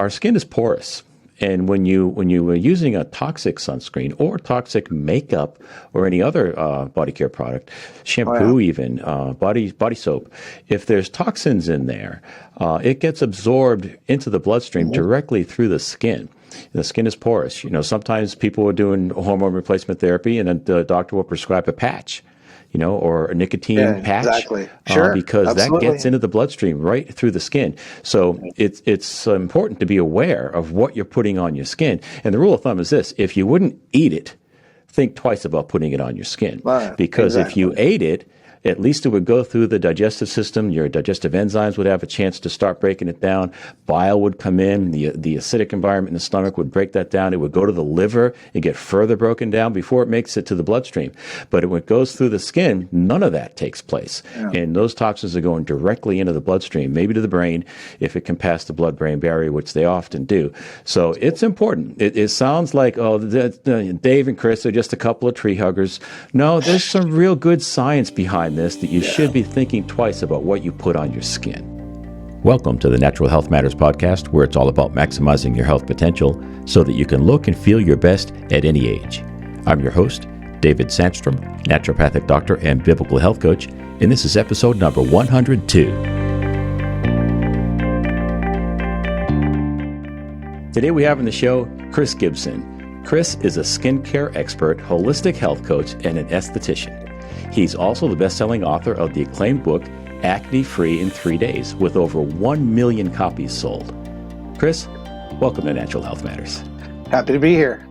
our skin is porous. And when you are using a toxic sunscreen or toxic makeup or any other body care product, shampoo even, body soap, if there's toxins in there, it gets absorbed into the bloodstream directly through the skin. The skin is porous. Sometimes people are doing hormone replacement therapy and the doctor will prescribe a patch, or a nicotine patch, exactly. Sure, because absolutely. that gets into the bloodstream right through the skin. So it's important to be aware of what you're putting on your skin. And the rule of thumb is this: if you wouldn't eat it, think twice about putting it on your skin. Because if you ate it, at least it would go through the digestive system. Your digestive enzymes would have a chance to start breaking it down. Bile would come in. The acidic environment in the stomach would break that down. It would go to the liver and get further broken down before it makes it to the bloodstream. But when it goes through the skin, none of that takes place. Yeah. And those toxins are going directly into the bloodstream, maybe to the brain, if it can pass the blood-brain barrier, which they often do. So it's important. It sounds like, Dave and Chris are just a couple of tree huggers. No, there's some real good science behind this that you should be thinking twice about what you put on your skin. Welcome to the Natural Health Matters podcast, where it's all about maximizing your health potential so that you can look and feel your best at any age. I'm your host, David Sandstrom, naturopathic doctor and biblical health coach, and this is episode number 102. Today we have on the show Chris Gibson. Chris is a skincare expert, holistic health coach, and an esthetician. He's also the best-selling author of the acclaimed book, Acne Free in 3 Days, with over 1 million copies sold. Chris, welcome to Natural Health Matters. Happy to be here.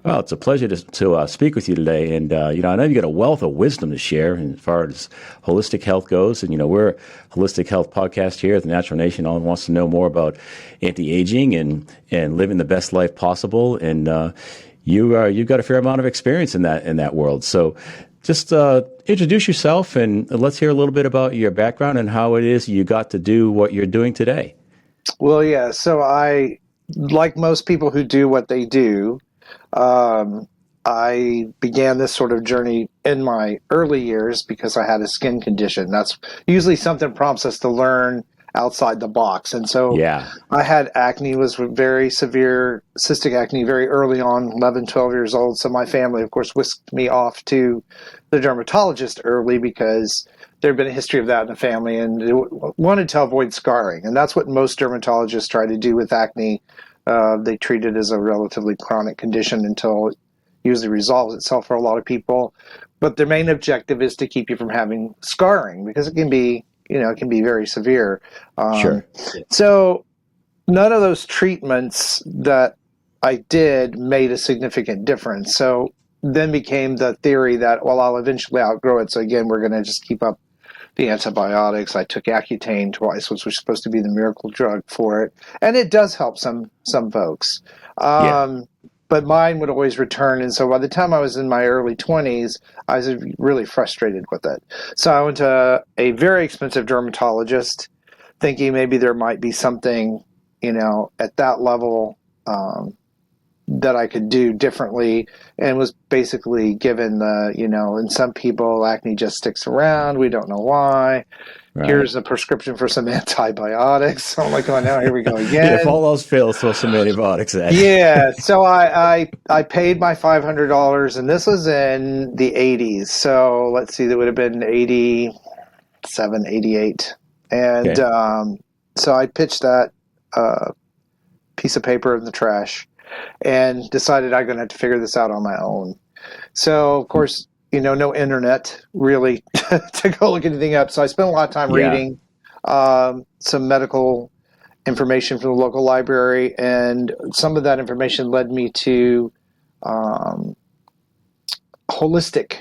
Well, it's a pleasure to speak with you today. And, I know you've got a wealth of wisdom to share as far as holistic health goes. And, we're a holistic health podcast here at the Natural Nation. All wants to know more about anti-aging and living the best life possible. And you've got a fair amount of experience in that world. So just introduce yourself and let's hear a little bit about your background and how it is you got to do what you're doing today. Well, yeah. So I, like most people who do what they do, I began this sort of journey in my early years because I had a skin condition. That's usually something prompts us to learn outside the box. And so I had acne, was very severe cystic acne very early on, 11, 12 years old. So my family, of course, whisked me off to the dermatologist early because there had been a history of that in the family and they wanted to avoid scarring. And that's what most dermatologists try to do with acne. They treat it as a relatively chronic condition until it usually resolves itself for a lot of people. But their main objective is to keep you from having scarring because it can be very severe. Sure. So none of those treatments that I did made a significant difference. So then became the theory that, well, I'll eventually outgrow it. So again, we're going to just keep up the antibiotics. I took Accutane twice, which was supposed to be the miracle drug for it. And it does help some folks. But mine would always return. And so by the time I was in my early 20s, I was really frustrated with it. So I went to a very expensive dermatologist thinking maybe there might be something, at that level that I could do differently, and was basically given in some people, acne just sticks around. We don't know why. Right. Here's a prescription for some antibiotics. So I'm like, oh, now here we go again. If all else fails, throw some antibiotics at it. Yeah. So I paid my $500, and this was in the 80s. So let's see, that would have been 87, 88. And so I pitched that piece of paper in the trash and decided I'm going to have to figure this out on my own. So, of course, no internet really to go look anything up. So I spent a lot of time reading some medical information from the local library, and some of that information led me to holistic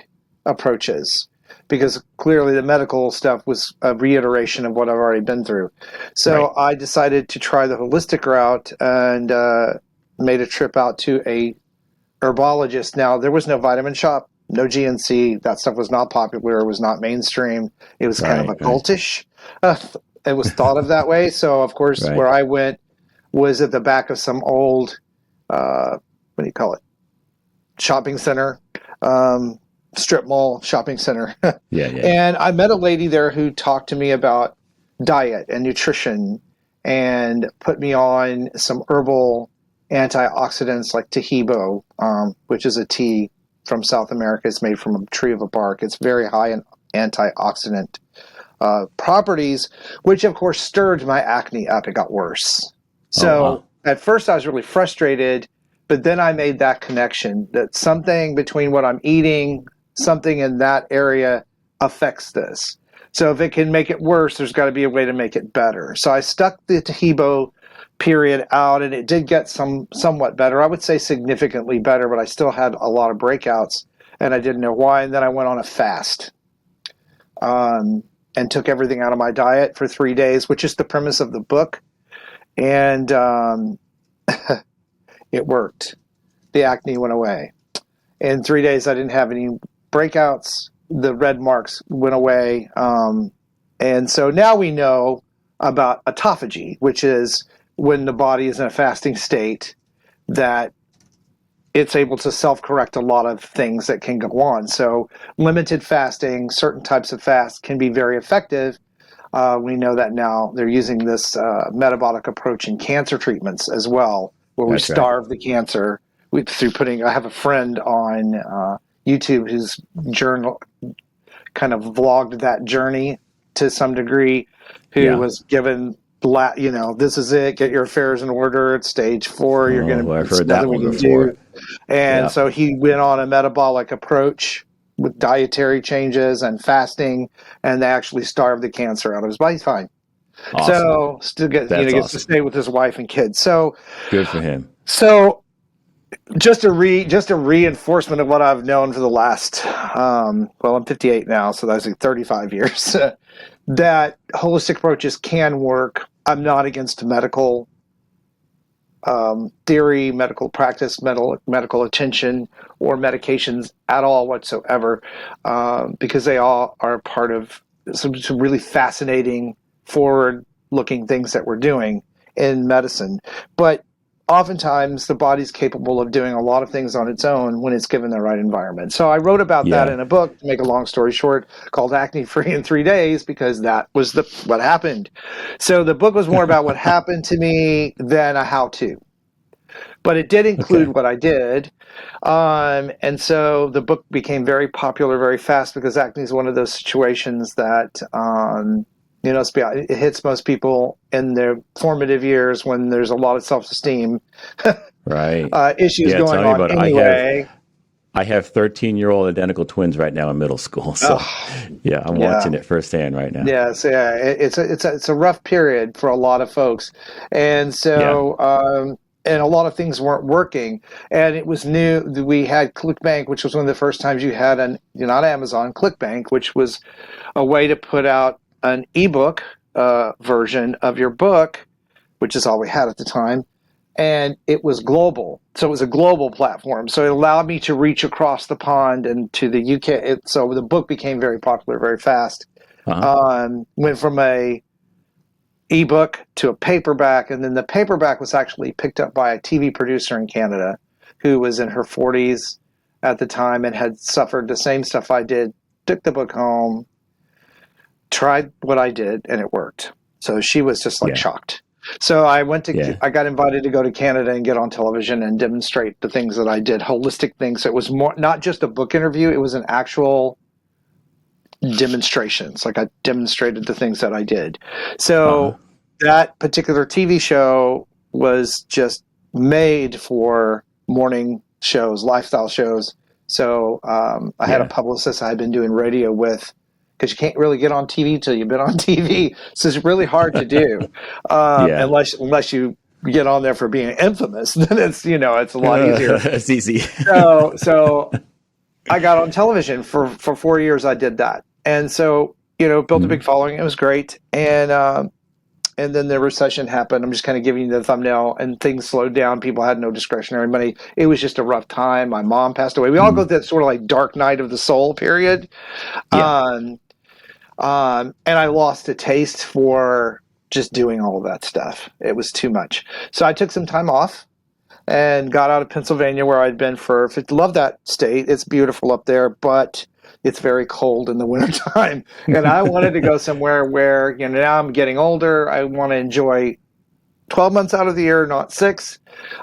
approaches, because clearly the medical stuff was a reiteration of what I've already been through. So I decided to try the holistic route and made a trip out to a herbologist. Now, there was no Vitamin Shop, no GNC. That stuff was not popular. It was not mainstream. It was kind of occultish. It was thought of that way. So, of course, where I went was at the back of some old, shopping center, strip mall shopping center. And I met a lady there who talked to me about diet and nutrition and put me on some herbal antioxidants like Tahibo, which is a tea from South America. It's made from a tree of a bark. It's very high in antioxidant properties, which of course stirred my acne up. It got worse. So at first I was really frustrated, but then I made that connection that something between what I'm eating, something in that area affects this. So if it can make it worse, there's got to be a way to make it better. So I stuck the Tahibo period out, and it did get somewhat better. I would say significantly better, but I still had a lot of breakouts, and I didn't know why. And then I went on a fast and took everything out of my diet for 3 days, which is the premise of the book. And it worked. The acne went away. In 3 days, I didn't have any breakouts. The red marks went away. And so now we know about autophagy, which is when the body is in a fasting state, that it's able to self-correct a lot of things that can go on. So limited fasting, certain types of fast can be very effective. We know that now they're using this metabolic approach in cancer treatments as well, where we starve the cancer through putting. I have a friend on YouTube who's kind of vlogged that journey to some degree, who was given, this is it. Get your affairs in order. It's stage 4. You're going to. I've heard that one before. And so he went on a metabolic approach with dietary changes and fasting, and they actually starved the cancer out of his body. He's fine. Awesome. So still gets to stay with his wife and kids. So good for him. So just a reinforcement of what I've known for the last I'm 58 now, so that's like 35 years. That holistic approaches can work. I'm not against medical theory, medical practice, medical attention, or medications at all whatsoever, because they all are part of some really fascinating, forward-looking things that we're doing in medicine. But oftentimes the body's capable of doing a lot of things on its own when it's given the right environment. So I wrote about that in a book, to make a long story short, called Acne Free in 3 Days, because that was what happened. So the book was more about what happened to me than a how-to. But it did include what I did. And so the book became very popular very fast, because acne is one of those situations that it hits most people in their formative years when there's a lot of self-esteem issues going on anyway. I have 13-year-old identical twins right now in middle school. So I'm watching it firsthand right now. Yes, it's a rough period for a lot of folks. And so and a lot of things weren't working. And it was new. We had ClickBank, which was one of the first times you had not Amazon, ClickBank, which was a way to put out an ebook version of your book, which is all we had at the time, and it was global. So it was a global platform. So it allowed me to reach across the pond and to the UK. So the book became very popular very fast. Went from a ebook to a paperback, and then the paperback was actually picked up by a TV producer in Canada who was in her 40s at the time and had suffered the same stuff I did. Took the book home, tried what I did, and it worked. So she was just shocked. So I I got invited to go to Canada and get on television and demonstrate the things that I did, holistic things. So it was more, not just a book interview, it was an actual demonstrations. Like I demonstrated the things that I did. So that particular TV show was just made for morning shows, lifestyle shows. So I had a publicist I had been doing radio with, because you can't really get on TV till you've been on TV. So it's really hard to do unless you get on there for being infamous. Then it's a lot easier. It's easy. So I got on television for 4 years. I did that, and so built a big following. It was great, and then the recession happened. I'm just kind of giving you the thumbnail, and things slowed down. People had no discretionary money. It was just a rough time. My mom passed away. We all go through that sort of like dark night of the soul period. And I lost a taste for just doing all of that stuff. It was too much. So I took some time off and got out of Pennsylvania, where I'd been love that state. It's beautiful up there, but it's very cold in the wintertime. And I wanted to go somewhere where, now I'm getting older. I want to enjoy 12 months out of the year, not 6.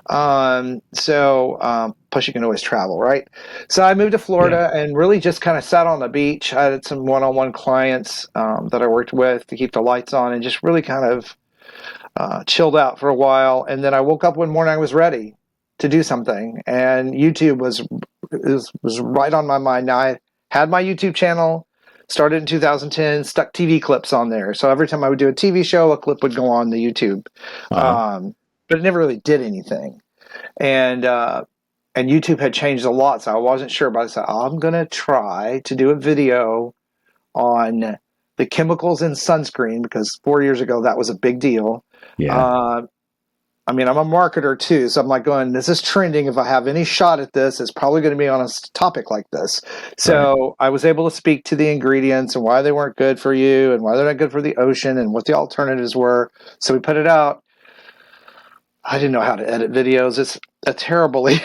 Plus you can always travel, right? So I moved to Florida and really just kind of sat on the beach. I had some one-on-one clients that I worked with to keep the lights on and just really kind of chilled out for a while. And then I woke up one morning, I was ready to do something. And YouTube was right on my mind. Now I had my YouTube channel, started in 2010, stuck TV clips on there. So every time I would do a TV show, a clip would go on the YouTube. But it never really did anything. And YouTube had changed a lot, so I wasn't sure. But I said, I'm going to try to do a video on the chemicals in sunscreen, because 4 years ago, that was a big deal. Yeah. I'm a marketer too, so I'm like going, this is trending. If I have any shot at this, it's probably going to be on a topic like this. So I was able to speak to the ingredients and why they weren't good for you and why they're not good for the ocean and what the alternatives were. So we put it out. I didn't know how to edit videos. It's a terribly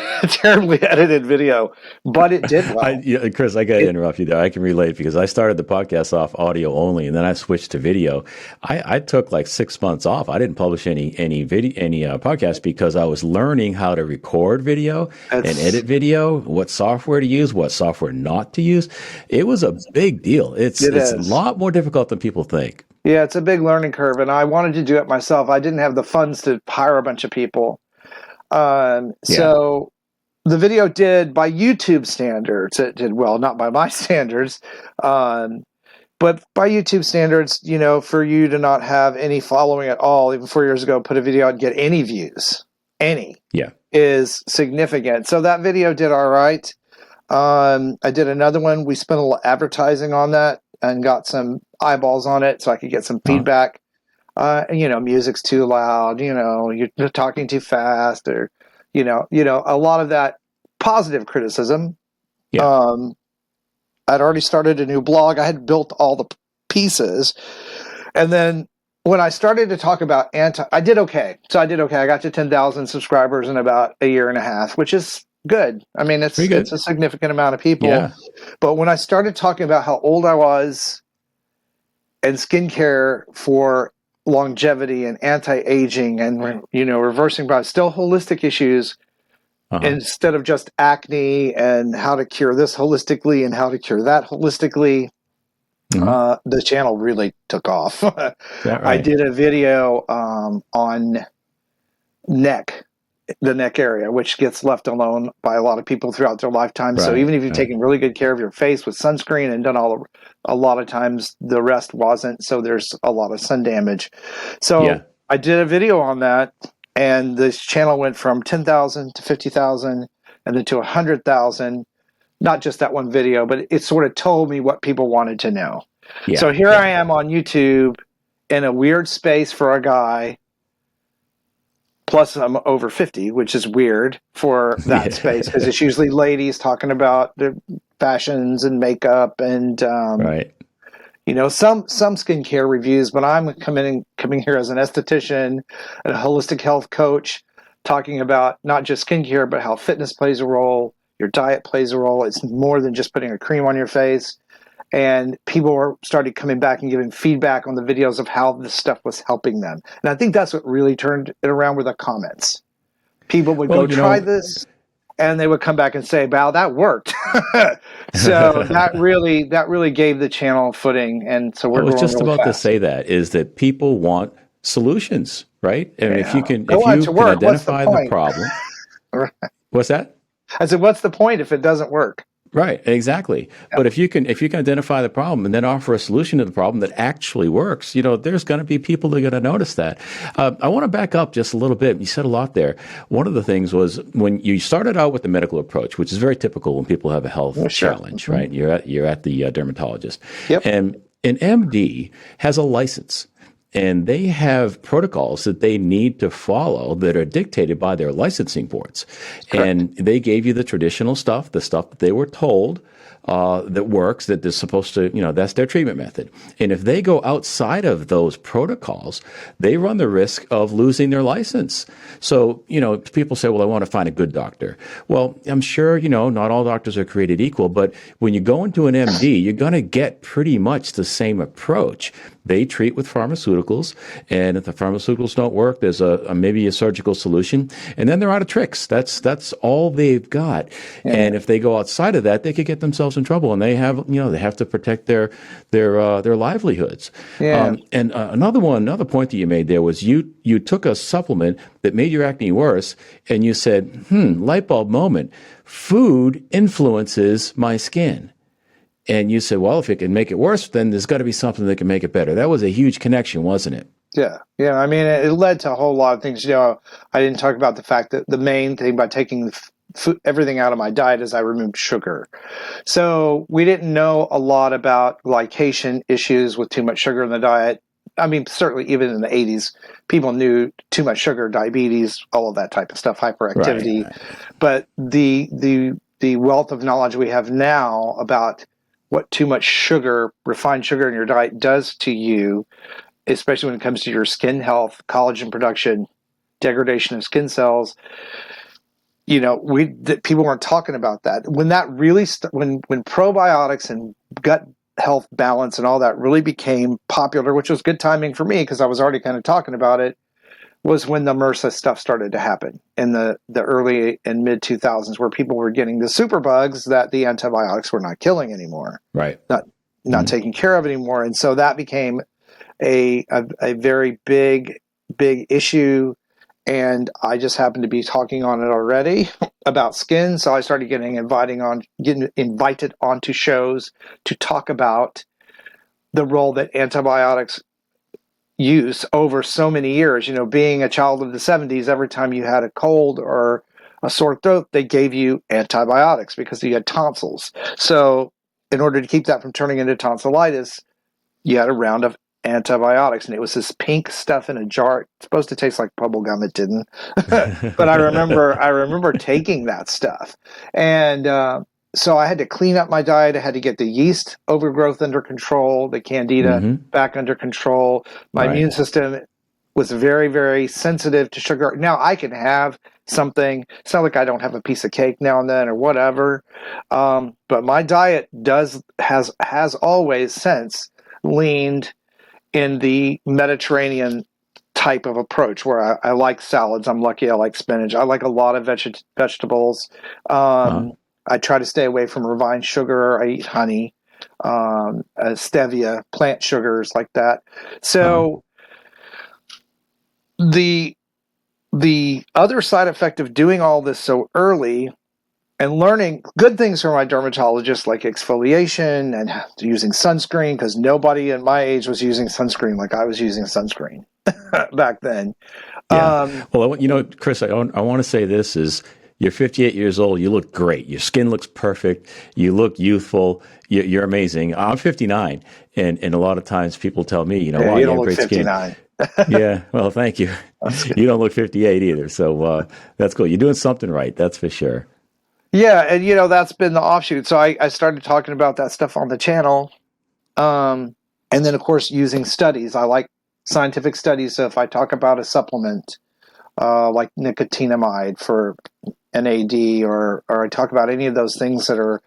edited video, but it did well. Chris, I got to interrupt you there. I can relate because I started the podcast off audio only, and then I switched to video. I took like 6 months off. I didn't publish any podcasts because I was learning how to record video and edit video, what software to use, what software not to use. It was a big deal. It's a lot more difficult than people think. Yeah, it's a big learning curve, and I wanted to do it myself. I didn't have the funds to hire a bunch of people. So the video did, by YouTube standards, it did well, not by my standards. But by YouTube standards, for you to not have any following at all, even 4 years ago, put a video out and get any views, is significant. So that video did all right. I did another one. We spent a little advertising on that and got some eyeballs on it so I could get some feedback. Music's too loud, you're talking too fast, or, a lot of that positive criticism. I'd already started a new blog. I had built all the pieces. And then when I started to talk about I did okay. So I did okay. I got to 10,000 subscribers in about a year and a half, which is good. I mean, it's a significant amount of people. Yeah. But when I started talking about how old I was and skincare for longevity and anti-aging and, reversing problems, still holistic issues, instead of just acne and how to cure this holistically and how to cure that holistically, the channel really took off. I did a video on the neck area, which gets left alone by a lot of people throughout their lifetime. So even if you've taken really good care of your face with sunscreen and done a lot of times the rest wasn't. So there's a lot of sun damage. So I did a video on that, and this channel went from 10,000 to 50,000 and then to 100,000. Not just that one video, but it sort of told me what people wanted to know. So here I am on YouTube in a weird space for a guy. Plus, I'm over 50, which is weird for that space, because it's usually ladies talking about their fashions and makeup and, some skincare reviews. But I'm coming here as an esthetician and a holistic health coach, talking about not just skincare, but how fitness plays a role, your diet plays a role. It's more than just putting a cream on your face. And people started coming back and giving feedback on the videos of how this stuff was helping them. And I think that's what really turned it around with the comments. People would go try this, and they would come back and say, "Wow, that worked." So that really gave the channel footing. And so we're. I was just about to say that people want solutions, right? I mean, if you can identify the problem. Right. What's that? I said, what's the point if it doesn't work? Right, exactly. Yeah. But if you can identify the problem and then offer a solution to the problem that actually works, there's going to be people that are going to notice that. I want to back up just a little bit. You said a lot there. One of the things was when you started out with the medical approach, which is very typical when people have a health challenge, right? You're at the dermatologist. Yep. And an MD has a license. And they have protocols that they need to follow that are dictated by their licensing boards. Correct. And they gave you the traditional stuff, the stuff that they were told that works, that they're supposed to, that's their treatment method. And if they go outside of those protocols, they run the risk of losing their license. So, people say, well, I want to find a good doctor. Well, I'm sure, not all doctors are created equal, but when you go into an MD, you're going to get pretty much the same approach. They treat with pharmaceuticals pharmaceuticals. And if the pharmaceuticals don't work, there's maybe a surgical solution. And then they're out of tricks. That's all they've got. Yeah. And if they go outside of that, they could get themselves in trouble. And they have to protect their livelihoods. Yeah. And another point that you made there was you took a supplement that made your acne worse, and you said, light bulb moment. Food influences my skin. And you said, well, if it can make it worse, then there's got to be something that can make it better. That was a huge connection, wasn't it? Yeah. Yeah. I mean, it led to a whole lot of things. I didn't talk about the fact that the main thing by taking everything out of my diet is I removed sugar. So we didn't know a lot about glycation issues with too much sugar in the diet. I mean, certainly even in the 80s, people knew too much sugar, diabetes, all of that type of stuff, hyperactivity. Right. But the wealth of knowledge we have now about what too much sugar, refined sugar in your diet does to you, especially when it comes to your skin health, collagen production, degradation of skin cells, people weren't talking about that. When that really, when probiotics and gut health balance and all that really became popular, which was good timing for me because I was already kind of talking about it, was when the MRSA stuff started to happen in the early and mid 2000s, where people were getting the superbugs that the antibiotics were not killing anymore, right? Not taking care of anymore, and so that became a very big issue. And I just happened to be talking on it already about skin. So I started getting invited onto shows to talk about the role that antibiotics use over so many years. Being a child of the 70s, every time you had a cold or a sore throat, they gave you antibiotics because you had tonsils. So in order to keep that from turning into tonsillitis, you had a round of antibiotics, and it was this pink stuff in a jar. It's supposed to taste like bubble gum. It didn't, but I remember taking that stuff, and so I had to clean up my diet. I had to get the yeast overgrowth under control, the candida back under control. My immune system was very, very sensitive to sugar. Now I can have something. It's not like I don't have a piece of cake now and then or whatever, but my diet has always since leaned in the Mediterranean type of approach, where I like salads. I'm lucky I like spinach. I like a lot of vegetables. I try to stay away from refined sugar. I eat honey, stevia, plant sugars like that. So the other side effect of doing all this so early and learning good things from my dermatologist, like exfoliation and using sunscreen, because nobody in my age was using sunscreen like I was using sunscreen back then. Yeah. Well, Chris, I want to say this is, you're 58 years old. You look great. Your skin looks perfect. You look youthful. You're amazing. I'm 59, and a lot of times people tell me, wow, you you don't have look great 59. skin. Yeah. Well, thank you. You don't look 58 either. So that's cool. You're doing something right. That's for sure. Yeah, and that's been the offshoot. So I started talking about that stuff on the channel, and then of course using studies. I like scientific studies. So if I talk about a supplement like nicotinamide for NAD, or I talk about any of those things that are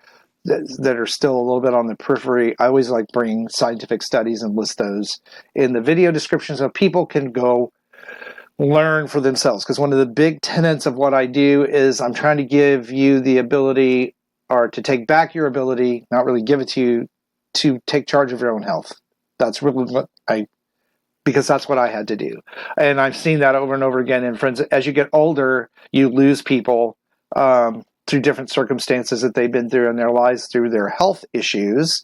still a little bit on the periphery, I always like bring scientific studies and list those in the video description so people can go learn for themselves. Because one of the big tenets of what I do is I'm trying to give you the ability, or to take back your ability, not really give it to you, to take charge of your own health. That's really what because that's what I had to do. And I've seen that over and over again in friends. As you get older, you lose people through different circumstances that they've been through in their lives, through their health issues.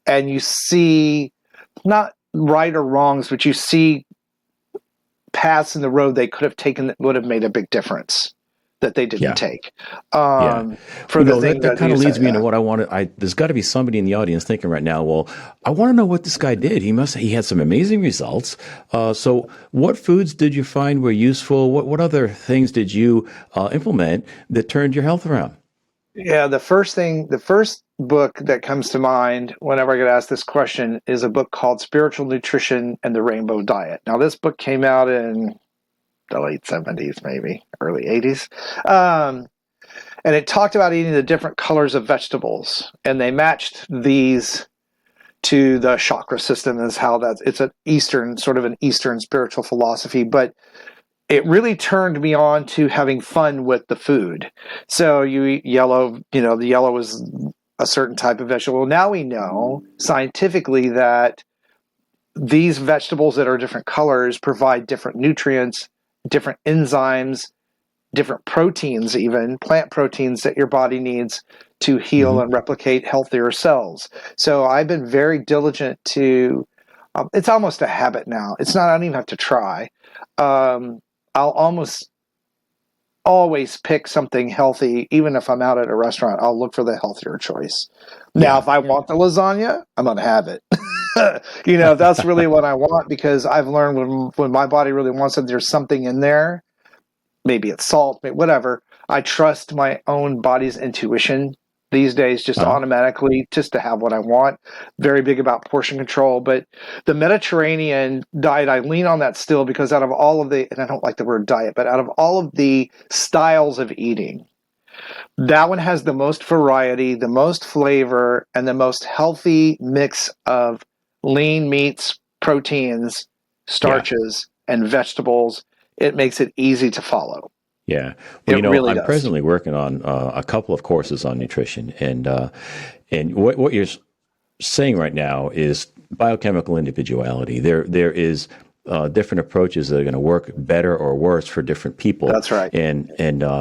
And you see, not right or wrongs, but you see paths in the road they could have taken that would have made a big difference that they didn't take. For the thing that kind of leads me into what I wanted. There's got to be somebody in the audience thinking right now, well, I want to know what this guy did. He had some amazing results. So what foods did you find were useful? What other things did you implement that turned your health around? Yeah, the first book that comes to mind whenever I get asked this question is a book called Spiritual Nutrition and the Rainbow Diet. Now, this book came out in the late 70s, maybe early 80s. And it talked about eating the different colors of vegetables. And they matched these to the chakra system is how it's an Eastern, sort of an Eastern spiritual philosophy, but it really turned me on to having fun with the food. So you eat yellow, the yellow is a certain type of vegetable. Now we know scientifically that these vegetables that are different colors provide different nutrients, different enzymes, different proteins, even plant proteins that your body needs to heal and replicate healthier cells. So I've been very diligent to, it's almost a habit now. It's not, I don't even have to try. I'll almost always pick something healthy. Even if I'm out at a restaurant, I'll look for the healthier choice. Now, if I want the lasagna, I'm going to have it. That's really what I want, because I've learned when my body really wants it, there's something in there. Maybe it's salt, whatever. I trust my own body's intuition these days, just automatically, just to have what I want. Very big about portion control. But the Mediterranean diet, I lean on that still, because out of all of the, and I don't like the word diet, but out of all of the styles of eating, that one has the most variety, the most flavor, and the most healthy mix of lean meats, proteins, starches, and vegetables. It makes it easy to follow. Yeah. Well, really I'm does. presently working on a couple of courses on nutrition, and what you're saying right now is biochemical individuality. There is different approaches that are going to work better or worse for different people. That's right. And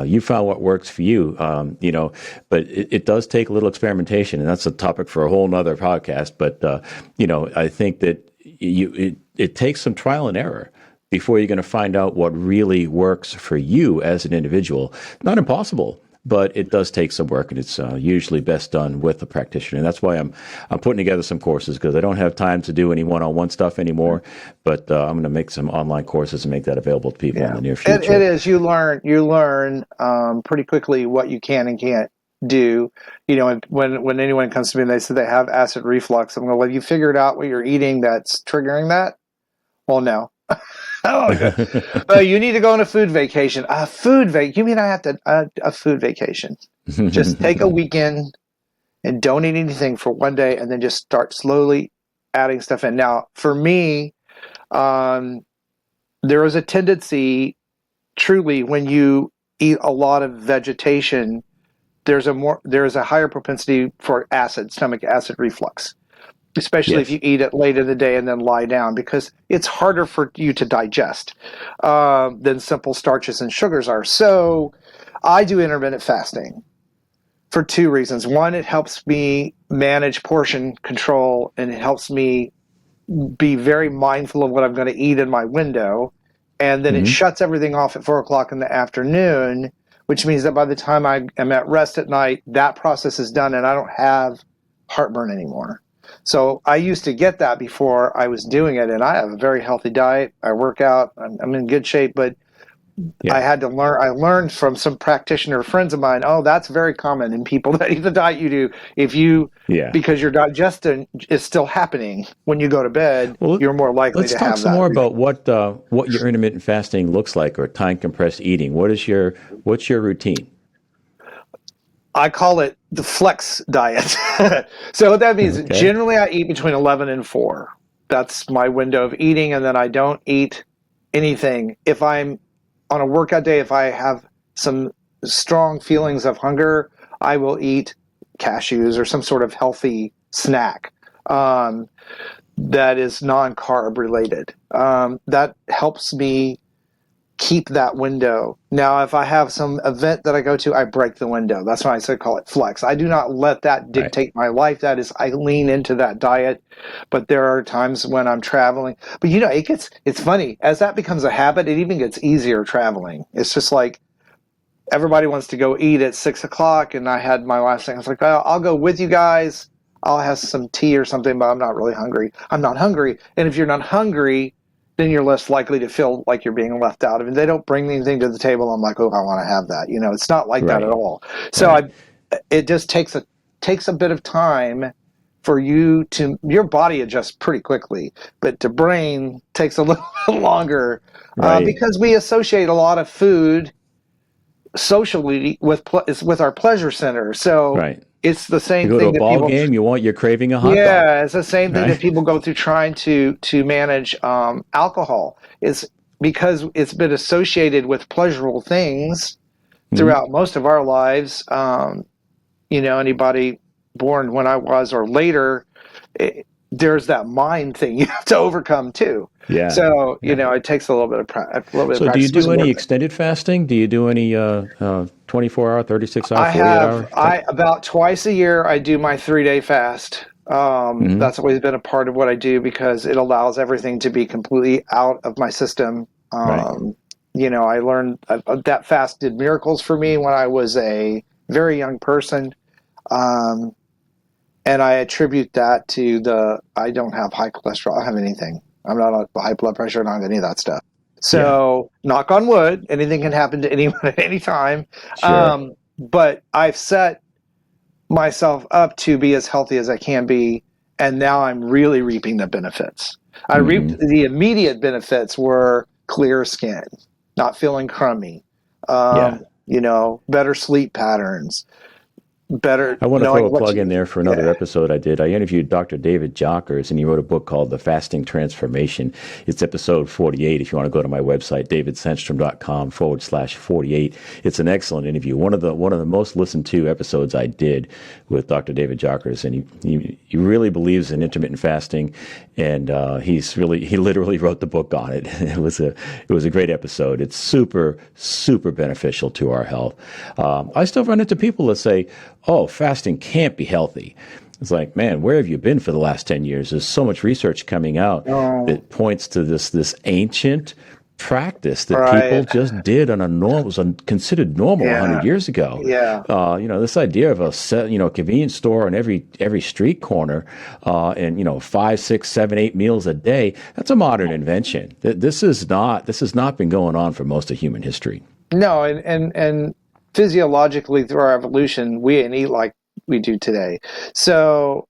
you found what works for you, but it does take a little experimentation, and that's a topic for a whole nother podcast. But, I think that it takes some trial and error before you're going to find out what really works for you as an individual. Not impossible, but it does take some work, and it's usually best done with a practitioner. And that's why I'm putting together some courses, because I don't have time to do any one-on-one stuff anymore. But I'm going to make some online courses and make that available to people in the near future. It is. You learn pretty quickly what you can and can't do. When anyone comes to me and they say they have acid reflux, I'm going, well, you figured out what you're eating that's triggering that? Well, no. Oh, okay. Well, you need to go on a food vacation. You mean I have to a food vacation? Just take a weekend and don't eat anything for one day, and then just start slowly adding stuff in. Now, for me, there is a tendency, truly, when you eat a lot of vegetation, there is a higher propensity for stomach acid reflux. Especially if you eat it late in the day and then lie down, because it's harder for you to digest than simple starches and sugars are. So I do intermittent fasting for two reasons. One, it helps me manage portion control, and it helps me be very mindful of what I'm going to eat in my window. And then it shuts everything off at 4 o'clock in the afternoon, which means that by the time I am at rest at night, that process is done and I don't have heartburn anymore. So I used to get that before I was doing it, and I have a very healthy diet. I work out. I'm in good shape, but I had to learn. I learned from some practitioner friends of mine, that's very common in people that eat the diet you do. Because your digestion is still happening when you go to bed, you're more likely to have that. Let's talk some more about what your intermittent fasting looks like, or time compressed eating. What's your routine? I call it the flex diet. So what that means, generally I eat between 11 and 4. That's my window of eating, and then I don't eat anything. If I'm on a workout day, if I have some strong feelings of hunger, I will eat cashews or some sort of healthy snack that is non-carb related. That helps me keep that window. Now, if I have some event that I go to, I break the window. That's why I call it flex. I do not let that dictate my life. That is, I lean into that diet. But there are times when I'm traveling. But it's funny. As that becomes a habit, it even gets easier traveling. It's just like everybody wants to go eat at 6 o'clock, and I had my last thing. I was like, I'll go with you guys. I'll have some tea or something, but I'm not really hungry. I'm not hungry. And if you're not hungry, then you're less likely to feel like you're being left out. If they don't bring anything to the table, I'm like, I want to have that. It's not like that at all. So it just takes a bit of time for your body adjusts pretty quickly, but the brain takes a little longer because we associate a lot of food socially it's with our pleasure center. So Right. it's the You same go to a thing that ball people. game, you're craving a hot dog, Yeah, it's the same thing that right? people go through trying to manage alcohol. It's because it's been associated with pleasurable things Mhm. throughout most of our lives. Anybody born when I was or later, there's that mind thing you have to overcome too. Yeah. So Yeah. it takes a little bit of So do you practice. It was do any worth it. extended fasting? Do you do any 24-hour, 36-hour, I 48-hour have type? I about twice a year I do my 3-day fast. Hmm. That's always been a part of what I do because it allows everything to be completely out of my system. Right. I learned that fast did miracles for me when I was a very young person. Um, and I attribute that to I don't have high cholesterol. I don't have anything. I'm not on high blood pressure. I don't have any of that stuff. Yeah. So, knock on wood, anything can happen to anyone at any time. Sure. But I've set myself up to be as healthy as I can be, and now I'm really reaping the benefits. I reaped Hmm. the immediate benefits were clear skin, not feeling crummy, Yeah. better sleep patterns, better I want to throw knowing a what plug you. in there for another Yeah. episode I did. I interviewed Dr. David Jockers, and he wrote a book called The Fasting Transformation. It's episode 48. If you want to go to my website, davidsandstrom.com/48. It's an excellent interview. One of the most listened to episodes I did with Dr. David Jockers, and he really believes in intermittent fasting, and he literally wrote the book on it. It was a great episode. It's super beneficial to our health. I still run into people that say, oh, fasting can't be healthy. It's like, man, where have you been for the last 10 years? There's so much research coming out Oh, that points to this ancient practice that people right. just did on a normal, was considered normal Yeah. 100 years ago. Yeah. This idea of a convenience store on every street corner, and 5, 6, 7, 8 meals a day. That's a modern invention. This has not been going on for most of human history. No, and physiologically through our evolution, we didn't eat like we do today. So,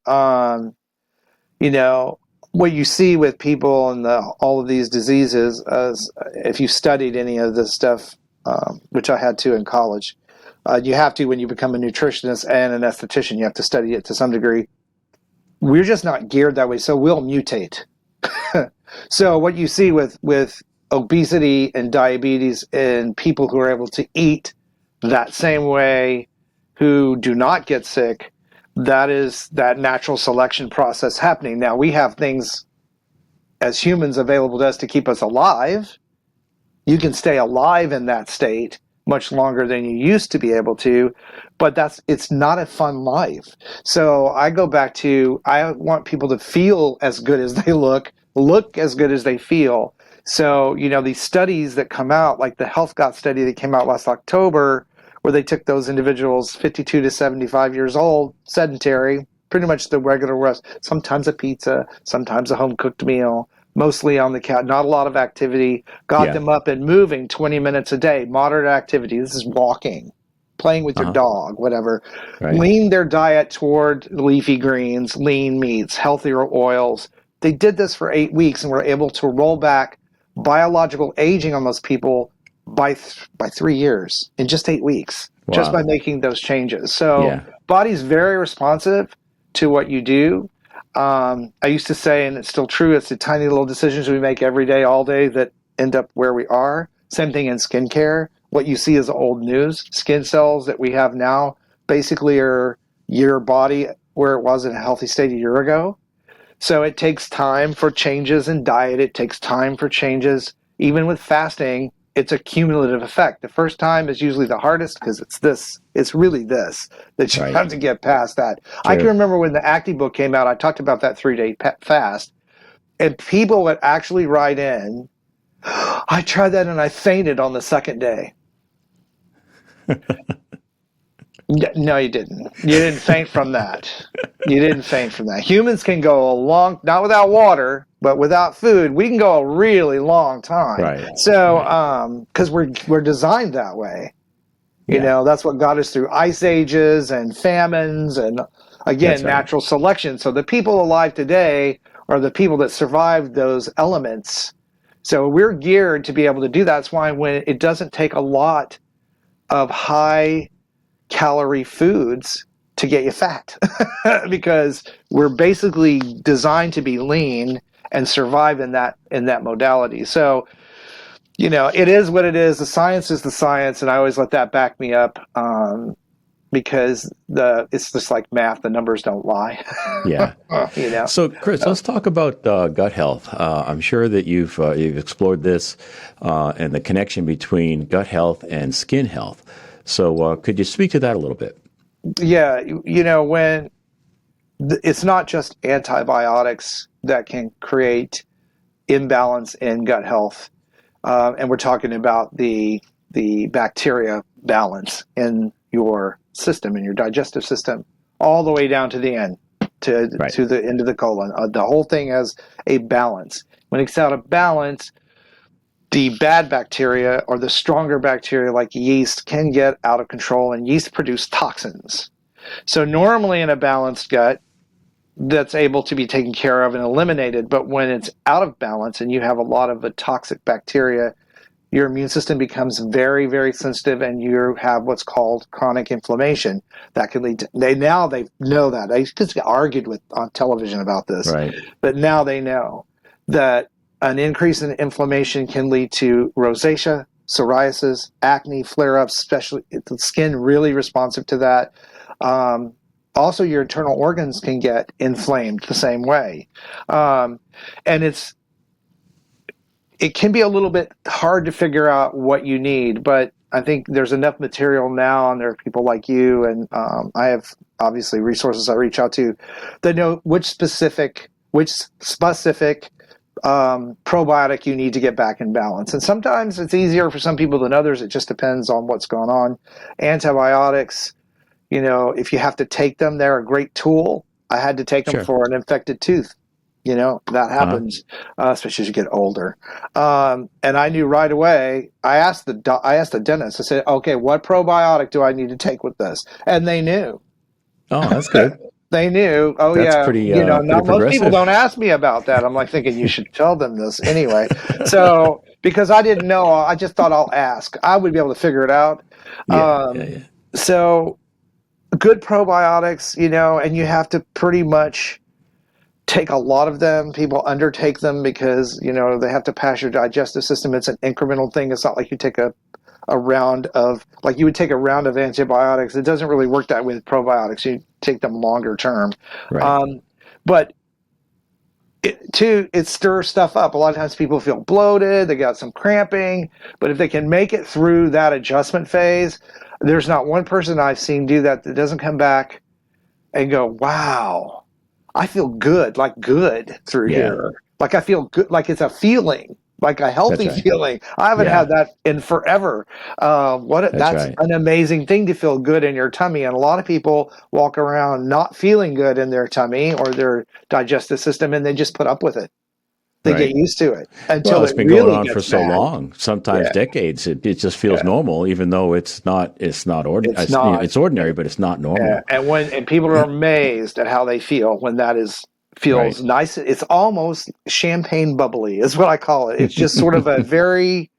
you know, what you see with people and all of these diseases, as if you studied any of this stuff, which I had to in college, you have to when you become a nutritionist and an esthetician, you have to study it to some degree. We're just not geared that way, so we'll mutate. So what you see with obesity and diabetes in people who are able to eat that same way, who do not get sick, that is that natural selection process happening. Now we have things as humans available to us to keep us alive. You can stay alive in that state much longer than you used to be able to, but it's not a fun life. So I go back to, I want people to feel as good as they look as good as they feel. So, these studies that come out, like the Health Got study that came out last October, where they took those individuals 52 to 75 years old, sedentary, pretty much the regular rest, sometimes a pizza, sometimes a home cooked meal, mostly on the couch, not a lot of activity, got Yeah. them up and moving 20 minutes a day, moderate activity. This is walking, playing with your Uh-huh. dog, whatever. Right. Lean their diet toward leafy greens, lean meats, healthier oils. They did this for 8 weeks and were able to roll back biological aging on those people by 3 years in just 8 weeks, just by Wow. making those changes. So Yeah. body's very responsive to what you do. I used to say, and it's still true, it's the tiny little decisions we make every day, all day, that end up where we are. Same thing in skincare. What you see is old news. Skin cells that we have now basically are your body where it was in a healthy state a year ago. So it takes time for changes in diet. It takes time for changes. Even with fasting, it's a cumulative effect. The first time is usually the hardest because it's really this that you Right. have to get past that. I can Sure. remember when the Acne book came out, I talked about that 3-day fast, and people would actually write in, I tried that and I fainted on the second day. No, you didn't. You didn't faint from that. You didn't faint from that. Humans can go a long, not without water, but without food, we can go a really long time. Right. Right. So, because we're designed that way. Yeah. That's what got us through ice ages and famines and, again, That's right. natural selection. So the people alive today are the people that survived those elements. So we're geared to be able to do that. That's why when it doesn't take a lot of high calorie foods to get you fat because we're basically designed to be lean and survive in that modality. So, it is what it is. The science is the science, and I always let that back me up because it's just like math; the numbers don't lie. Yeah. So, Chris, let's talk about gut health. I'm sure that you've explored this and the connection between gut health and skin health. So, could you speak to that a little bit? Yeah, when it's not just antibiotics that can create imbalance in gut health, and we're talking about the bacteria balance in your system, in your digestive system, all the way down to the end, to the end of the colon. The whole thing has a balance. When it's out of balance, the bad bacteria or the stronger bacteria like yeast can get out of control, and yeast produce toxins. So normally in a balanced gut, that's able to be taken care of and eliminated. But when it's out of balance and you have a lot of the toxic bacteria, your immune system becomes very, very sensitive, and you have what's called chronic inflammation. That can lead to, they know that. I just argued on television about this, right. But now they know that an increase in inflammation can lead to rosacea, psoriasis, acne, flare-ups, especially the skin really responsive to that. Also, your internal organs can get inflamed the same way. And it can be a little bit hard to figure out what you need, but I think there's enough material now, and there are people like you, and I have obviously resources I reach out to that know which specific probiotic you need to get back in balance. And sometimes it's easier for some people than others. It just depends on what's going on. Antibiotics, if you have to take them, they're a great tool. I had to take them for an infected tooth. That happens, especially as you get older. And I knew right away. I asked the dentist. I said, "Okay, what probiotic do I need to take with this?" And they knew. Oh, that's good. They knew. Oh, that's yeah. Pretty, now pretty most people don't ask me about that. I'm like thinking you should tell them this anyway. So because I didn't know, I just thought I'll ask. I would be able to figure it out. Yeah. So good probiotics, and you have to pretty much take a lot of them. People undertake them because, they have to pass your digestive system. It's an incremental thing. It's not like you take a round of, like you would take a round of antibiotics. It doesn't really work that way with probiotics. You take them longer term. Right. But it stirs stuff up. A lot of times people feel bloated. They got some cramping. But if they can make it through that adjustment phase, there's not one person I've seen do that doesn't come back and go, wow, I feel good through here. Like I feel good, like it's a feeling, like a healthy feeling. I haven't had that in forever. That's an amazing thing to feel good in your tummy. And a lot of people walk around not feeling good in their tummy or their digestive system, and they just put up with it. They get used to it until it's been really going on gets for so bad. long, sometimes decades. It just feels normal, even though it's not ordinary. It's ordinary, but it's not normal. And people are amazed at how they feel when that feels nice. It's almost champagne bubbly is what I call it. It's just sort of a very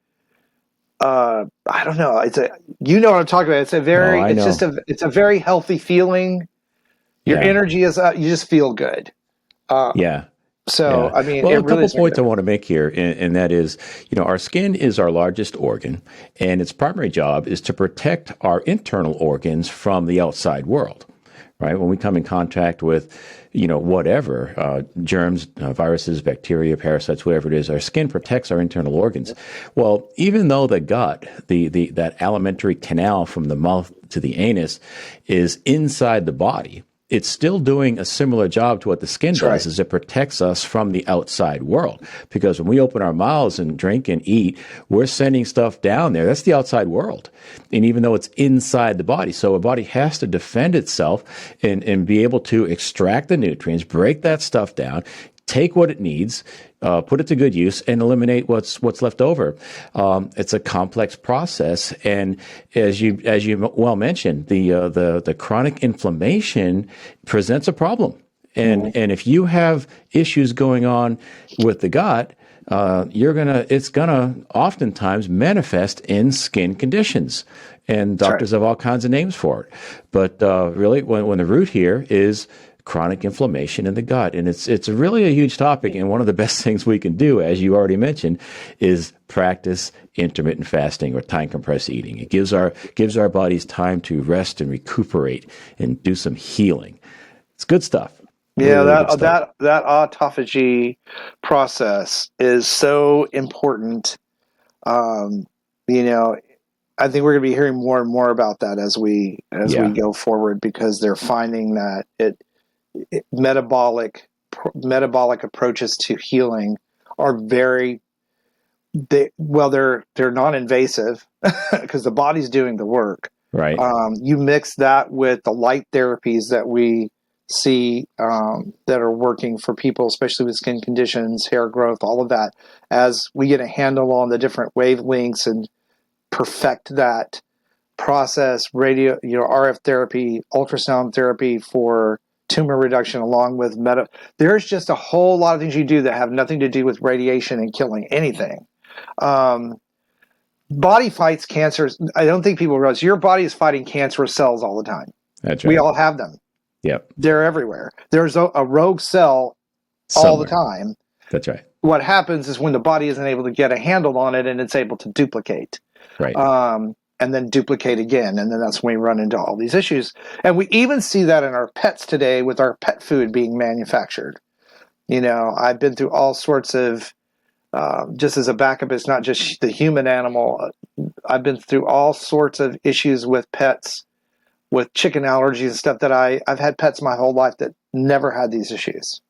I don't know. What I'm talking about. It's a very it's a very healthy feeling. Your energy is up, you just feel good. So, I mean, well, it a really couple points I want to make here, and that is, our skin is our largest organ, and its primary job is to protect our internal organs from the outside world, right? When we come in contact with, whatever, germs, viruses, bacteria, parasites, whatever it is, our skin protects our internal organs. Well, even though the gut, that alimentary canal from the mouth to the anus is inside the body, it's still doing a similar job to what the skin does, is it protects us from the outside world. Because when we open our mouths and drink and eat, we're sending stuff down there. That's the outside world. And even though it's inside the body, so a body has to defend itself and be able to extract the nutrients, break that stuff down, take what it needs, put it to good use, and eliminate what's left over. It's a complex process, and as you well mentioned, the chronic inflammation presents a problem. And if you have issues going on with the gut, it's gonna oftentimes manifest in skin conditions. And doctors have all kinds of names for it. But really, when the root here is chronic inflammation in the gut, and it's really a huge topic. And one of the best things we can do, as you already mentioned, is practice intermittent fasting or time compressed eating. It gives our bodies time to rest and recuperate and do some healing. It's good stuff. Yeah, really good stuff. that autophagy process is so important. You know, I think we're going to be hearing more and more about that as we go forward, because they're finding that metabolic approaches to healing are they're non-invasive because the body's doing the work. Right. You mix that with the light therapies that we see that are working for people, especially with skin conditions, hair growth, all of that, as we get a handle on the different wavelengths and perfect that process, RF therapy, ultrasound therapy for tumor reduction, along with there's just a whole lot of things you do that have nothing to do with radiation and killing anything. Body fights cancers. I don't think people realize your body is fighting cancerous cells all the time. That's right. We all have them. Yep. They're everywhere. There's a rogue cell all the time. That's right. What happens is when the body isn't able to get a handle on it, and it's able to duplicate. Right. And then duplicate again. And then that's when we run into all these issues. And we even see that in our pets today with our pet food being manufactured. You know, I've been through all sorts of, just as a backup, it's not just the human animal. I've been through all sorts of issues with pets, with chicken allergies and stuff that I've had pets my whole life that never had these issues.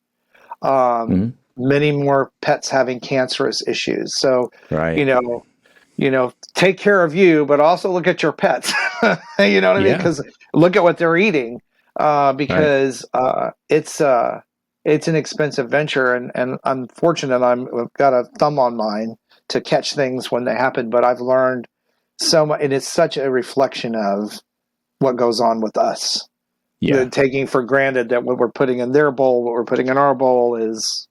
Many more pets having cancerous issues. So, right. you know, take care of you, but also look at your pets. You know what I mean? Because look at what they're eating, because it's an expensive venture, and I'm fortunate I've got a thumb on mine to catch things when they happen. But I've learned so much, and it's such a reflection of what goes on with us. Yeah, taking for granted that what we're putting in their bowl, what we're putting in our bowl is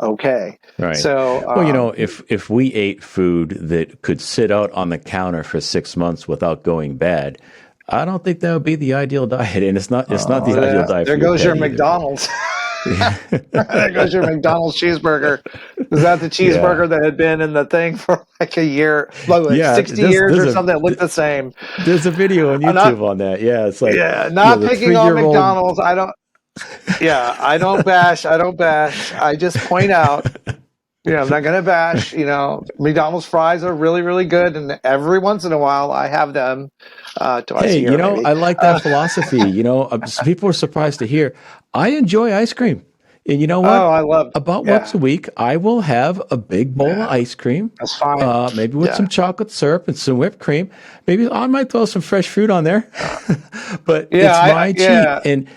okay. Right. So, well, you know, if we ate food that could sit out on the counter for 6 months without going bad, I don't think that would be the ideal diet, and it's not the ideal diet. There goes your McDonald's. There goes your McDonald's cheeseburger. Is that the cheeseburger that had been in the thing for like a year, like 60 years or something? That looked the same. There's a video on YouTube on that. Yeah, it's like not picking on McDonald's. I don't bash. I just point out, I'm not going to bash. McDonald's fries are really, really good, and every once in a while I have them. Twice a year, maybe. I like that philosophy. People are surprised to hear I enjoy ice cream, and you know what? Oh, I love once a week I will have a big bowl of ice cream. That's fine. Maybe with some chocolate syrup and some whipped cream. Maybe I might throw some fresh fruit on there, but it's my cheat and.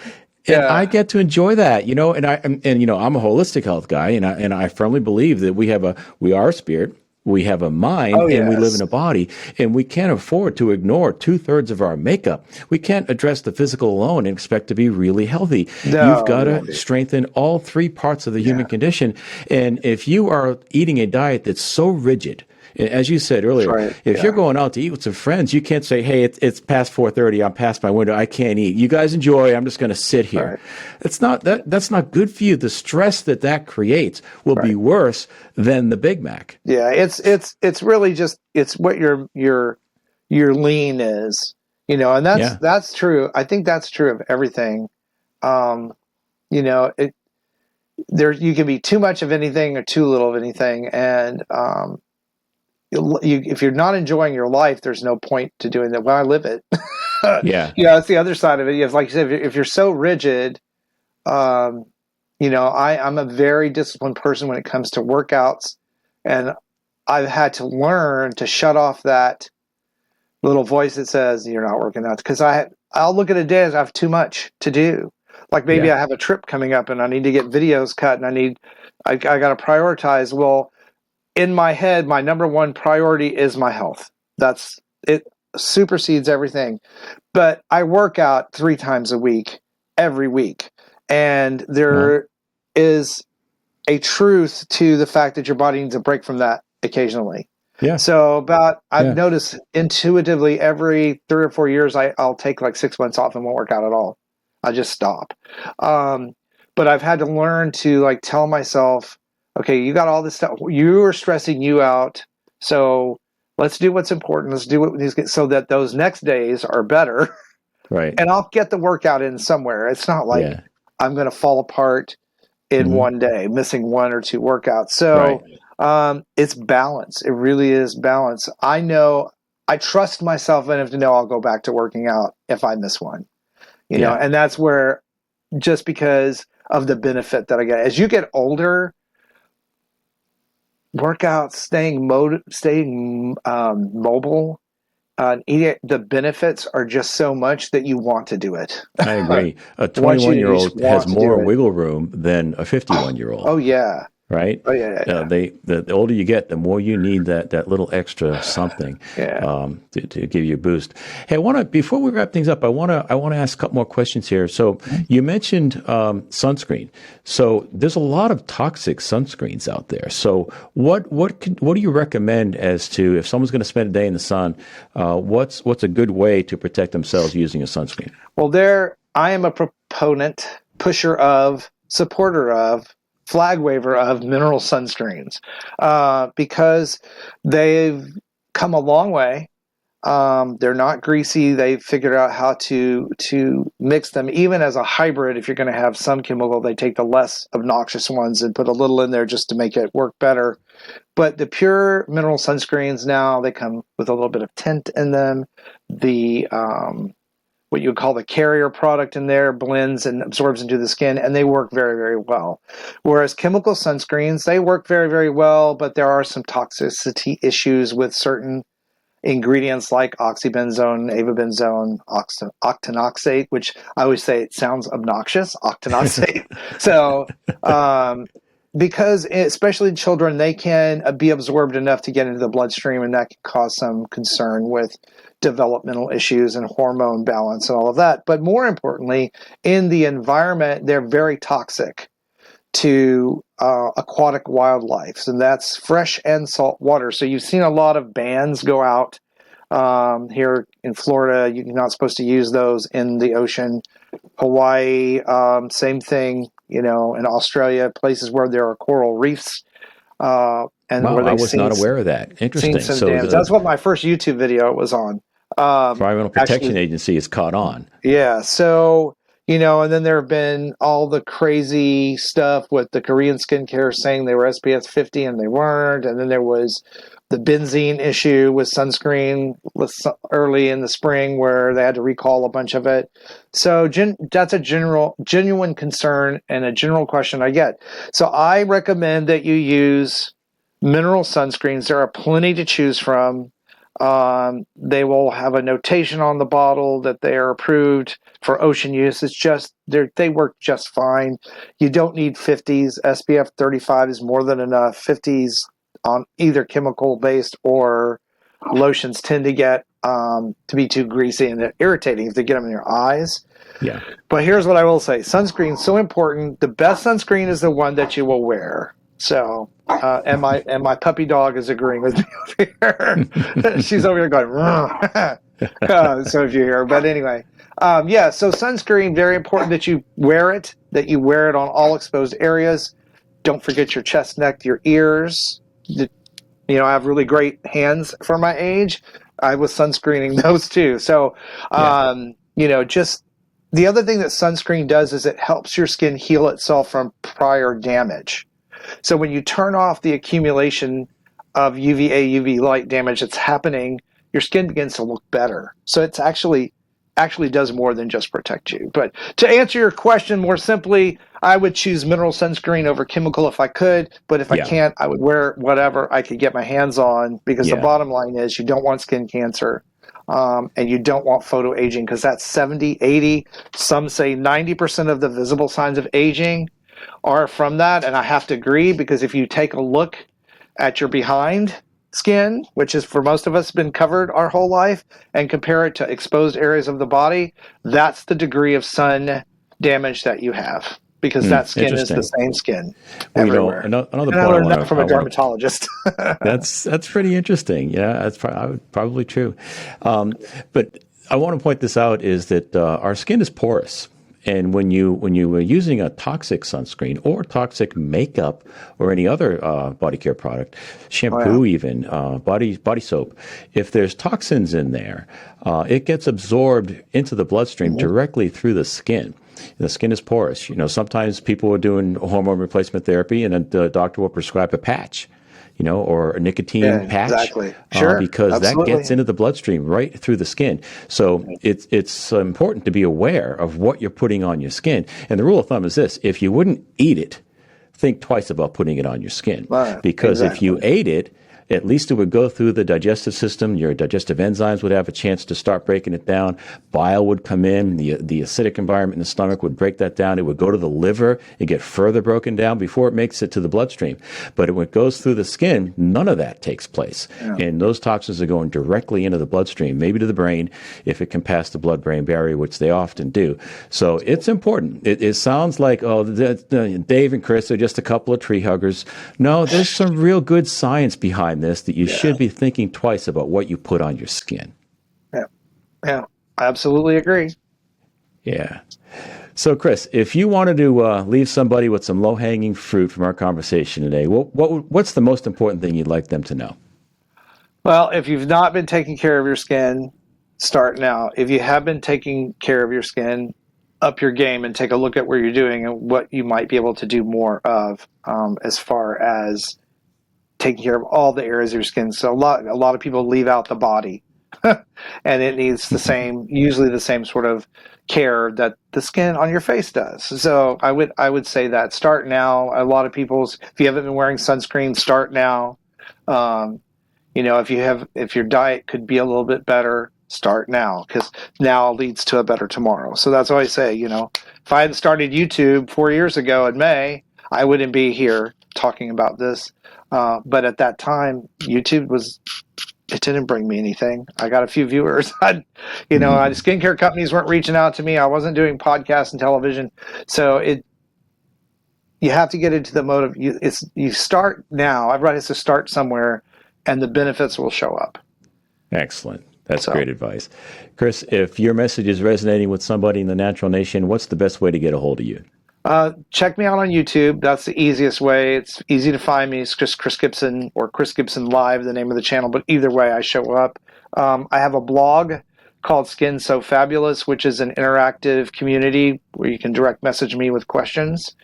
And I get to enjoy that, and I'm a holistic health guy, and I firmly believe that we are a spirit, we have a mind, and we live in a body, and we can't afford to ignore 2/3 of our makeup. We can't address the physical alone and expect to be really healthy. You've got to strengthen all 3 parts of the human condition. And if you are eating a diet that's so rigid, as you said earlier, if you're going out to eat with some friends, you can't say, "Hey, it's past 4:30. I'm past my window. I can't eat. You guys enjoy. I'm just going to sit here." It's not that's not good for you. The stress that creates will be worse than the Big Mac. Yeah, it's really just it's what your lean is, and that's true. I think that's true of everything. You can be too much of anything or too little of anything, and if you're not enjoying your life, there's no point to doing that. Well, I live it. That's the other side of it. Like you said, if you're so rigid, I'm a very disciplined person when it comes to workouts, and I've had to learn to shut off that little voice that says you're not working out, because I'll look at a day as I have too much to do. Like maybe I have a trip coming up and I need to get videos cut, and I got to prioritize. Well, in my head, my number one priority is my health. It supersedes everything. But I work out 3 times a week, every week. And there is a truth to the fact that your body needs a break from that occasionally. Yeah. So I've noticed intuitively every 3 or 4 years, I'll take like 6 months off and won't work out at all. I'll just stop. But I've had to learn to like tell myself, okay, you got all this stuff. You are stressing you out. So let's do what's important. Let's do what needs to get, so that those next days are better. Right. And I'll get the workout in somewhere. It's not like I'm going to fall apart in one day, missing 1 or 2 workouts. So it's balance. It really is balance. I know, I trust myself enough to know I'll go back to working out if I miss one, you know, and that's where, just because of the benefit that I get as you get older, workouts, staying mobile, the benefits are just so much that you want to do it. I agree. A 21-year-old has more wiggle room than a 51-year-old. Oh yeah. Right? Oh yeah. The older you get, the more you need that little extra something to give you a boost. Hey, before we wrap things up, I want to ask a couple more questions here. So you mentioned sunscreen. So there's a lot of toxic sunscreens out there. So what do you recommend as to if someone's going to spend a day in the sun? What's a good way to protect themselves using a sunscreen? Well, I am a supporter of, flag waver of mineral sunscreens, because they've come a long way. They're not greasy. They've figured out how to mix them. Even as a hybrid, if you're going to have some chemical, they take the less obnoxious ones and put a little in there just to make it work better. But the pure mineral sunscreens now, they come with a little bit of tint in them. The what you would call the carrier product in there blends and absorbs into the skin, and they work very, very well. Whereas chemical sunscreens, they work very, very well, but there are some toxicity issues with certain ingredients like oxybenzone, avobenzone, octinoxate, which I always say it sounds obnoxious, octinoxate. So, because especially in children, they can be absorbed enough to get into the bloodstream, and that can cause some concern with developmental issues and hormone balance and all of that. But more importantly, in the environment, they're very toxic to aquatic wildlife, and that's fresh and salt water. So you've seen a lot of bans go out here in Florida. You're not supposed to use those in the ocean. Hawaii, same thing. You know, in Australia, places where there are coral reefs. And wow, where I was not aware of that. Interesting. So that's what my first YouTube video was on. Environmental Protection Agency is caught on. Yeah. So, you know, and then there have been all the crazy stuff with the Korean skincare saying they were SPF 50 and they weren't. And then there was the benzene issue with sunscreen early in the spring where they had to recall a bunch of it. So that's a genuine concern and a general question I get. So I recommend that you use mineral sunscreens. There are plenty to choose from. They will have a notation on the bottle that they are approved for ocean use. It's just they work just fine. You don't need 50s. SPF 35 is more than enough. 50s on either chemical based or lotions tend to get to be too greasy and irritating if they get them in your eyes. Yeah. But here's what I will say: sunscreen is so important. The best sunscreen is the one that you will wear. So, and my puppy dog is agreeing with me over here. She's over here going, so if you hear, but anyway, so sunscreen, very important that you wear it, on all exposed areas. Don't forget your chest, neck, your ears. You know, I have really great hands for my age. I was sunscreening those too. So, you know, just the other thing that sunscreen does is it helps your skin heal itself from prior damage. So when you turn off the accumulation of UVA, UV light damage that's happening, your skin begins to look better. So it's actually does more than just protect you. But to answer your question more simply, I would choose mineral sunscreen over chemical if I could. But if I can't, I would wear whatever I could get my hands on, because the bottom line is you don't want skin cancer. And you don't want photo aging, because that's 70, 80, some say 90% of the visible signs of aging are from that. And I have to agree, because if you take a look at your behind skin, which is for most of us been covered our whole life, and compare it to exposed areas of the body, that's the degree of sun damage that you have. because that skin is the same skin everywhere. Another and point I learned that from a dermatologist. That's pretty interesting. Yeah, that's probably true. But I want to point this out is that our skin is porous. And when you were using a toxic sunscreen or toxic makeup or any other body care product, shampoo even, body soap, if there's toxins in there, it gets absorbed into the bloodstream directly through the skin. The skin is porous. Sometimes people are doing hormone replacement therapy and the doctor will prescribe a patch. Or a nicotine patch, exactly. Sure, because absolutely. that gets into the bloodstream right through the skin. So it's important to be aware of what you're putting on your skin. And the rule of thumb is this: if you wouldn't eat it, think twice about putting it on your skin. Because if you ate it, at least it would go through the digestive system. Your digestive enzymes would have a chance to start breaking it down. Bile would come in. The acidic environment in the stomach would break that down. It would go to the liver and get further broken down before it makes it to the bloodstream. But when it goes through the skin, none of that takes place. Yeah. And those toxins are going directly into the bloodstream, maybe to the brain, if it can pass the blood-brain barrier, which they often do. So it's important. It sounds like, Dave and Chris are just a couple of tree huggers. No, there's some real good science behind this that you should be thinking twice about what you put on your skin. Yeah, I absolutely agree. Yeah. So, Chris, if you wanted to leave somebody with some low-hanging fruit from our conversation today, what's the most important thing you'd like them to know? Well, if you've not been taking care of your skin, start now. If you have been taking care of your skin, up your game and take a look at where you're doing and what you might be able to do more of as far as taking care of all the areas of your skin. So a lot of people leave out the body and it needs usually the same sort of care that the skin on your face does. So I would say that start now. A lot of if you haven't been wearing sunscreen, start now. If your diet could be a little bit better, start now, because now leads to a better tomorrow. So that's what I say, if I had started YouTube 4 years ago in May, I wouldn't be here talking about this. But at that time, YouTube it didn't bring me anything. I got a few viewers. Skincare companies weren't reaching out to me. I wasn't doing podcasts and television. So you have to get into the mode of you start now. Everybody has to start somewhere, and the benefits will show up. Excellent. That's great advice. Chris, if your message is resonating with somebody in the Natural Nation, what's the best way to get a hold of you? Check me out on YouTube. That's the easiest way. It's easy to find me. It's just Chris Gibson or Chris Gibson Live, the name of the channel. But either way, I show up. I have a blog called Skin So Fabulous, which is an interactive community where you can direct message me with questions.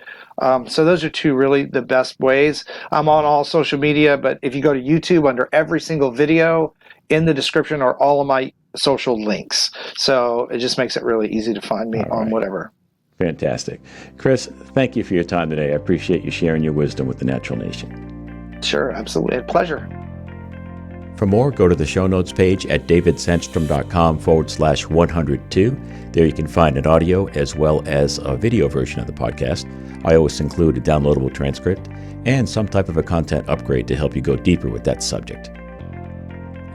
So those are two really the best ways. I'm on all social media, but if you go to YouTube, under every single video in the description are all of my social links. So it just makes it really easy to find me on whatever. Fantastic. Chris, thank you for your time today. I appreciate you sharing your wisdom with the Natural Nation. Sure, absolutely. A pleasure. For more, go to the show notes page at davidsandstrom.com/102. There you can find an audio as well as a video version of the podcast. I always include a downloadable transcript and some type of a content upgrade to help you go deeper with that subject.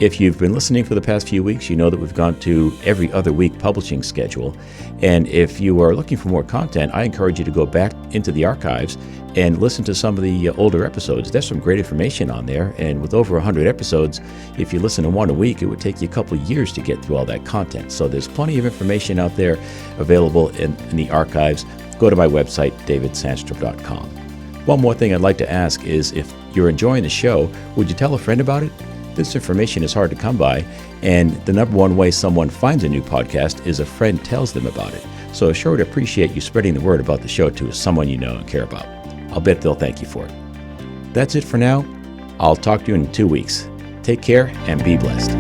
If you've been listening for the past few weeks, you know that we've gone to every other week publishing schedule. And if you are looking for more content, I encourage you to go back into the archives and listen to some of the older episodes. There's some great information on there. And with over 100 episodes, if you listen to one a week, it would take you a couple of years to get through all that content. So there's plenty of information out there available in the archives. Go to my website, davidsandstrom.com. One more thing I'd like to ask is, if you're enjoying the show, would you tell a friend about it? This information is hard to come by, and the number one way someone finds a new podcast is a friend tells them about it. So I sure would appreciate you spreading the word about the show to someone you know and care about. I'll bet they'll thank you for it. That's it for now. I'll talk to you in 2 weeks. Take care and be blessed.